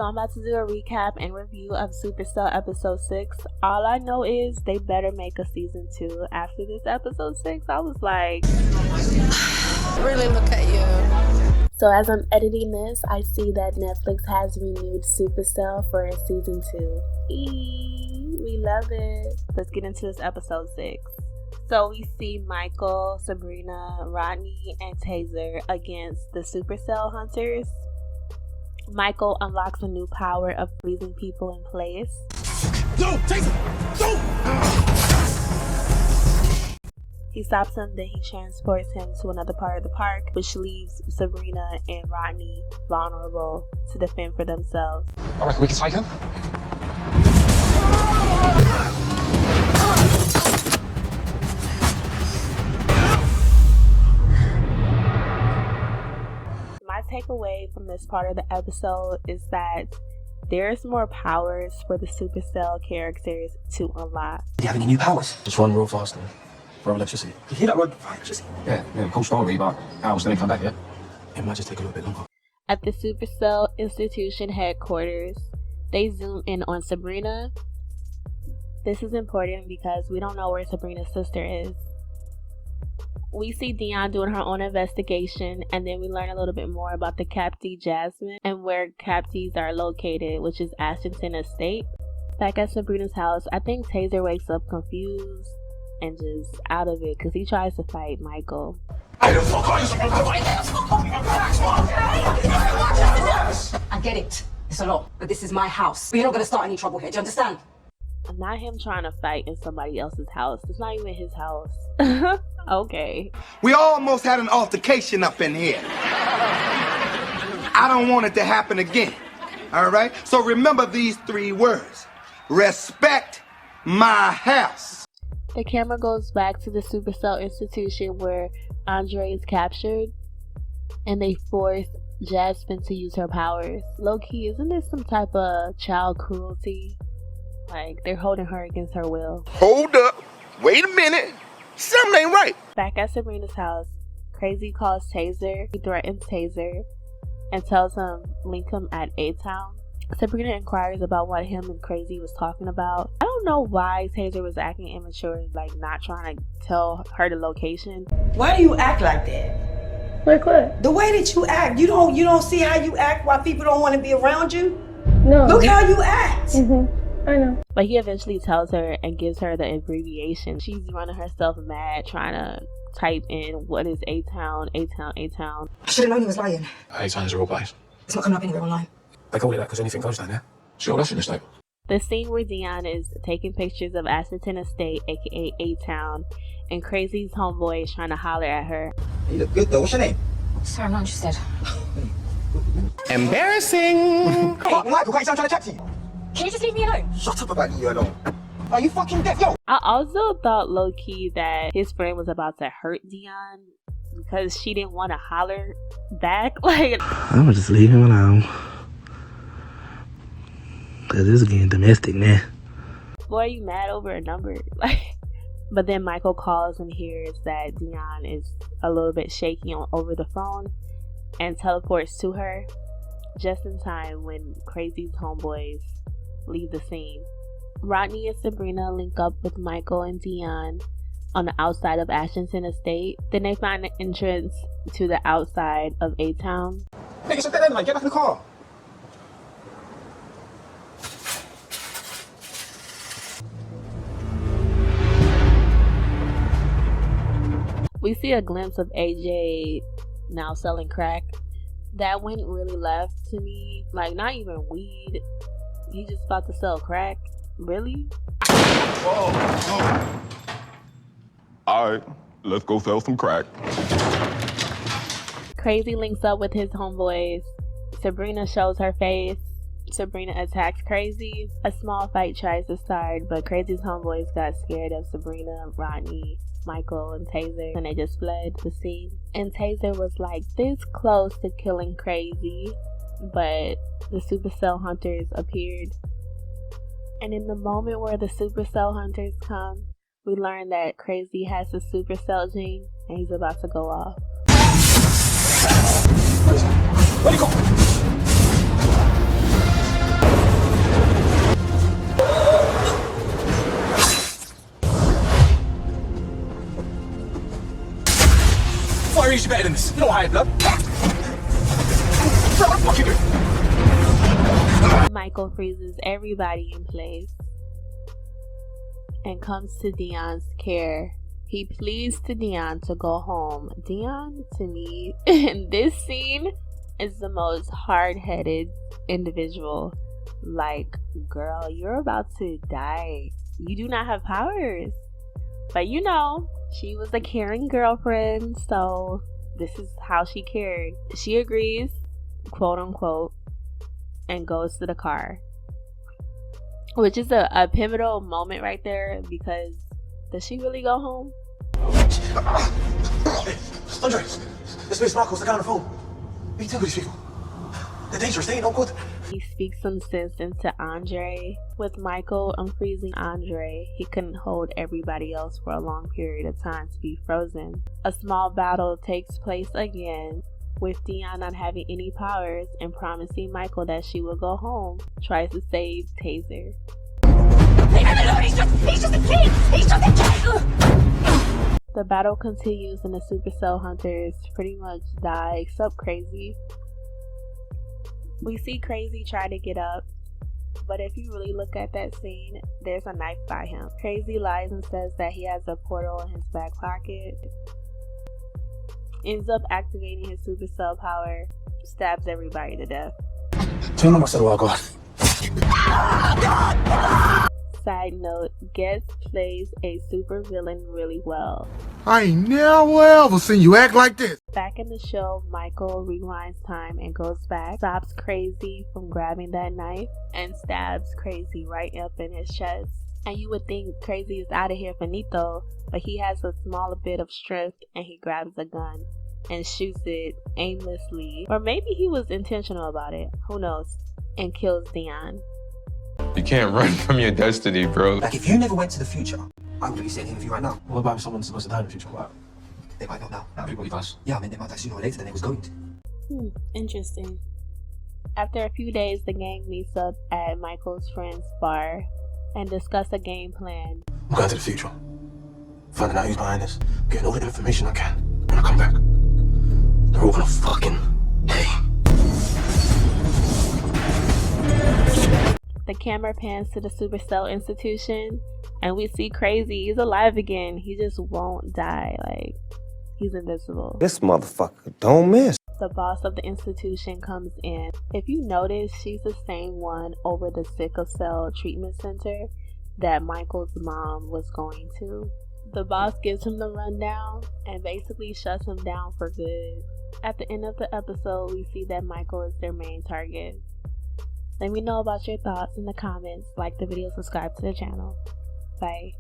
So I'm about to do a recap and review of SupaCell episode 6. All I know is they better make a season 2. After this episode 6, I was like, really look at you. So as I'm editing this, I see that Netflix has renewed SupaCell for season 2. We love it. Let's get into this episode 6. So we see Michael, Sabrina, Rodney, and Taser against the SupaCell hunters. Michael unlocks a new power of freezing people in place. Yo, Taser! Yo! He stops him, then he transports him to another part of the park, which leaves Sabrina and Rodney vulnerable to defend for themselves. Alright, we can fight him? My takeaway from this part of the episode is that there's more powers for the SupaCell characters to unlock. Do you have any new powers? Just run real fast and throw electricity. You hear that word? Electricity? Yeah, cool story, but Al's gonna come back, yeah? It might just take a little bit longer. At the SupaCell Institution headquarters, they zoom in on Sabrina. This is important because we don't know where Sabrina's sister is. We see Dion doing her own investigation, and then we learn a little bit more about the captee Jasmine and where captees are located, which is Ashton Estate. Back at Sabrina's house, I think Taser wakes up confused and just out of it because he tries to fight Michael. I get it. It's a lot, but this is my house. We're not going to start any trouble here. Do you understand? Not him trying to fight in somebody else's house. It's not even his house. Okay. We almost had an altercation up in here. I don't want it to happen again. All right? So remember these 3 words. Respect my house. The camera goes back to the SupaCell Institution where Andre is captured, and they force Jasmine to use her powers. Low-key, isn't this some type of child cruelty? Like, they're holding her against her will. Hold up. Wait a minute. Something ain't right. Back at Sabrina's house, Crazy calls Taser. He threatens Taser and tells him link him at A-Town. Sabrina inquires about what him and Crazy was talking about. I don't know why Taser was acting immature, like not trying to tell her the location. Why do you act like that? Like what? The way that you act. You don't see how you act while people don't want to be around you? No. Look how you act. I know. But he eventually tells her and gives her the abbreviation. She's running herself mad trying to type in what is A-Town, A-Town, A-Town. I should have known he was lying. A-Town is a real place. It's not coming up anywhere online. They call it that because anything goes down there. Sure, that's in the state. The scene where Dion is taking pictures of Ashton Estate, aka A-Town, and Crazy's homeboy is trying to holler at her. You look good though. What's your name? Sorry, I'm not interested. Embarrassing. Hey, Michael, can't you trying to chat to you? Can you just leave me alone? Shut up about you alone. Are you fucking deaf? Yo! I also thought low-key that his friend was about to hurt Dion because she didn't want to holler back. Like, I'm gonna just leave him alone. Cause this is getting domestic now. boy, you mad over a number? Like, but then Michael calls and hears that Dion is a little bit shaky over the phone and teleports to her just in time when Crazy's homeboys leave the scene. Rodney and Sabrina link up with Michael and Dion on the outside of Ashton Estate. Then they find the entrance to the outside of A-Town. Nigga, shut that in, like, get back in the car. We see a glimpse of AJ now selling crack. That went really left to me. Like, not even weed. He just about to sell crack. Really? Whoa. Alright, let's go sell some crack. Crazy links up with his homeboys. Sabrina shows her face. Sabrina attacks Crazy. A small fight tries to start, but Crazy's homeboys got scared of Sabrina, Rodney, Michael, and Taser, and they just fled the scene. And Taser was like this close to killing Crazy, but the SupaCell hunters appeared. And in the moment where the SupaCell hunters come, we learn that Crazy has the SupaCell gene and he's about to go off. Where'd he go? you better than this. You don't hide blood. Bro, what the fuck you doing? Michael freezes everybody in place and comes to Dion's care. He pleads to Dion to go home. Dion, to me, in this scene, is the most hard-headed individual. Like, girl, you're about to die. You do not have powers. But you know, she was a caring girlfriend, so this is how she cared. She agrees, quote unquote, and goes to the car. Which is a pivotal moment right there, because does she really go home? Hey, Andre, this Miss Marco's the kind of phone. What do you think of these people? They're dangerous, they ain't no good. He speaks some sense into Andre. With Michael unfreezing Andre, he couldn't hold everybody else for a long period of time to be frozen. A small battle takes place again, with Dion not having any powers and promising Michael that she will go home. Tries to save Taser. He's just a kid! He's just a kid! The battle continues and the SupaCell hunters pretty much die, except Crazy. We see Crazy try to get up, but if you really look at that scene, there's a knife by him. Crazy lies and says that he has a portal in his back pocket. Ends up activating his SupaCell power, stabs everybody to death. Tell them I said a while ago. Side note, Guest plays a super villain really well. I ain't never ever seen you act like this. Back in the show, Michael rewinds time and goes back, stops Crazy from grabbing that knife, and stabs Crazy right up in his chest. And you would think Crazy is out of here finito, but he has a small bit of strength and he grabs a gun and shoots it aimlessly. Or maybe he was intentional about it, who knows, and kills Dion. You can't run from your destiny, bro. Like, if you never went to the future, I wouldn't be sitting here with you right now. What about if someone's supposed to die in the future? What? They might not now. Everybody does. Yeah, I mean, they might die sooner or later than they was going to. Interesting. After a few days, the gang meets up at Michael's friend's bar and discuss a game plan. I'm going to the future. Finding out who's behind this. Getting all the information I can. When I come back, they're all gonna fucking hey. The camera pans to the SupaCell institution and we see Crazy. He's alive again. He just won't die. Like, he's invincible. This motherfucker don't miss. The boss of the institution comes in. If you notice, she's the same one over the sickle cell treatment center that Michael's mom was going to. The boss gives him the rundown and basically shuts him down for good. At the end of the episode, we see that Michael is their main target. Let me know about your thoughts in the comments. Like the video, subscribe to the channel. Bye.